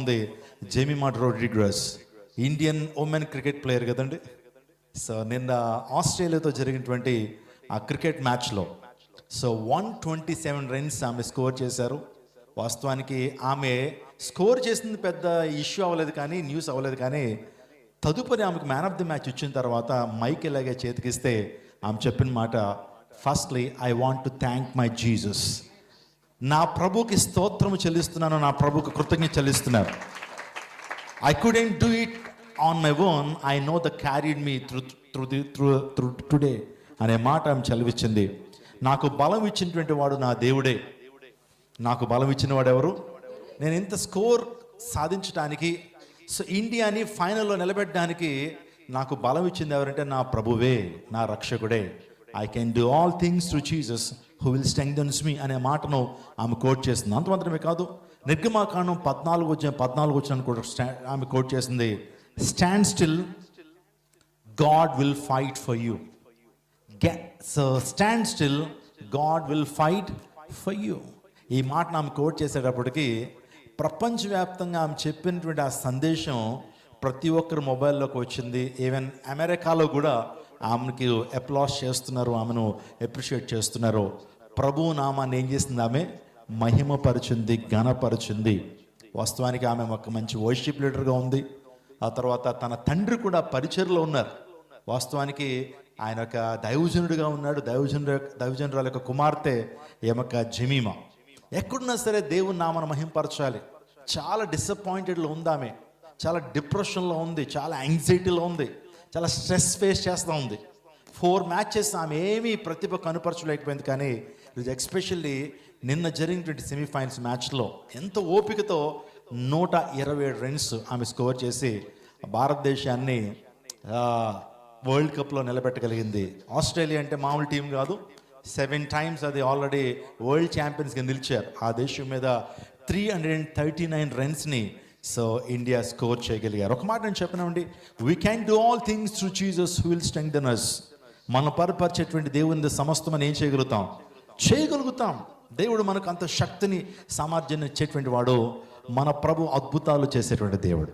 ఉంది Jemimah Rodrigues, Indian women cricket player కదండి. So నిన్న ఆస్ట్రేలియాతో జరిగినటువంటి ఆ క్రికెట్ మ్యాచ్లో 127 రన్స్ ఆమె స్కోర్ చేశారు. వాస్తవానికి ఆమె స్కోర్ చేసింది పెద్ద ఇష్యూ అవ్వలేదు, కానీ న్యూస్ అవ్వలేదు. కానీ తదుపరి ఆమెకు మ్యాన్ ఆఫ్ ది మ్యాచ్ ఇచ్చిన తర్వాత మైక్ ఇలాగే చేతికిస్తే ఆమె చెప్పిన మాట, firstly I want to thank my Jesus. నా ప్రభుకి స్తోత్రము చెల్లిస్తున్నాను, నా ప్రభుకి కృతజ్ఞత చెల్లిస్తున్నాను. I couldn't do it on my own, I know the carried me through today అనే మాట ఆమె చదివించింది. నాకు బలం ఇచ్చినటువంటి వాడు నా దేవుడే. నాకు బలం ఇచ్చిన వాడు ఎవరు? నేను ఇంత స్కోర్ సాధించడానికి, సో ఇండియాని ఫైనల్లో నిలబెట్టడానికి నాకు బలం ఇచ్చింది ఎవరంటే నా ప్రభువే, నా రక్షకుడే. I can do all things through Jesus who will strengthens me అనే మాటను ఆమె కోట్ చేసింది. అంత మాత్రమే కాదు, నిర్గమాకాండం 14 వచ్చిన కూడా ఆమె కోట్ చేసింది, stand still, God will fight for you. So stand still, God will fight for you. ఈ మాటను ఆమె కోట్ చేసేటప్పటికి ప్రపంచవ్యాప్తంగా ఆమె చెప్పినటువంటి ఆ సందేశం ప్రతి ఒక్కరు మొబైల్లోకి వచ్చింది. ఈవెన్ అమెరికాలో కూడా ఆమెకి అప్లాస్ చేస్తున్నారు, ఆమెను అప్రిషియేట్ చేస్తున్నారు. ప్రభు నామాన్ని ఏం చేసింది? ఆమె మహిమపరిచింది, ఘనపరిచింది. వాస్తవానికి ఆమె ఒక మంచి వర్షిప్ లీడర్గా ఉంది. ఆ తర్వాత తన తండ్రి కూడా పరిచర్లో ఉన్నారు. వాస్తవానికి ఆయన ఒక దైవజనుడిగా ఉన్నాడు. దైవజనురాల యొక్క కుమార్తె ఏమొక జెమిమా. ఎక్కడున్నా సరే దేవుని నామాన్ని మహింపరచాలి. చాలా డిసప్పాయింటెడ్లో ఉంది ఆమె, చాలా డిప్రెషన్లో ఉంది, చాలా యాంగ్జైటీలో ఉంది, చాలా స్ట్రెస్ ఫేస్ చేస్తూ ఉంది. 4 మ్యాచెస్ ఆమె ఏమీ ప్రతిభ కనుపరచలేకపోయింది. కానీ ఎస్పెషల్లీ నిన్న జరిగినటువంటి సెమీఫైనల్స్ మ్యాచ్లో ఎంతో ఓపికతో 127 రన్స్ ఆమె స్కోర్ చేసి భారతదేశాన్ని వరల్డ్ కప్లో నిలబెట్టగలిగింది. ఆస్ట్రేలియా అంటే మామూలు టీం కాదు, 7 times అది ఆల్రెడీ వరల్డ్ ఛాంపియన్స్గా నిలిచారు. ఆ దేశం మీద 339 రన్స్ని సో ఇండియా స్కోర్ చేయగలిగారు. ఒక మాట నేను చెప్పినామండి, we can do all things through Jesus who will strengthen us. మన పరపరిచేటువంటి దేవుని సమస్తం అని ఏం చేయగలుగుతాం. దేవుడు మనకు అంత శక్తిని, సామర్థ్యాన్ని ఇచ్చేటువంటి వాడు. మన ప్రభు అద్భుతాలు చేసేటువంటి దేవుడు.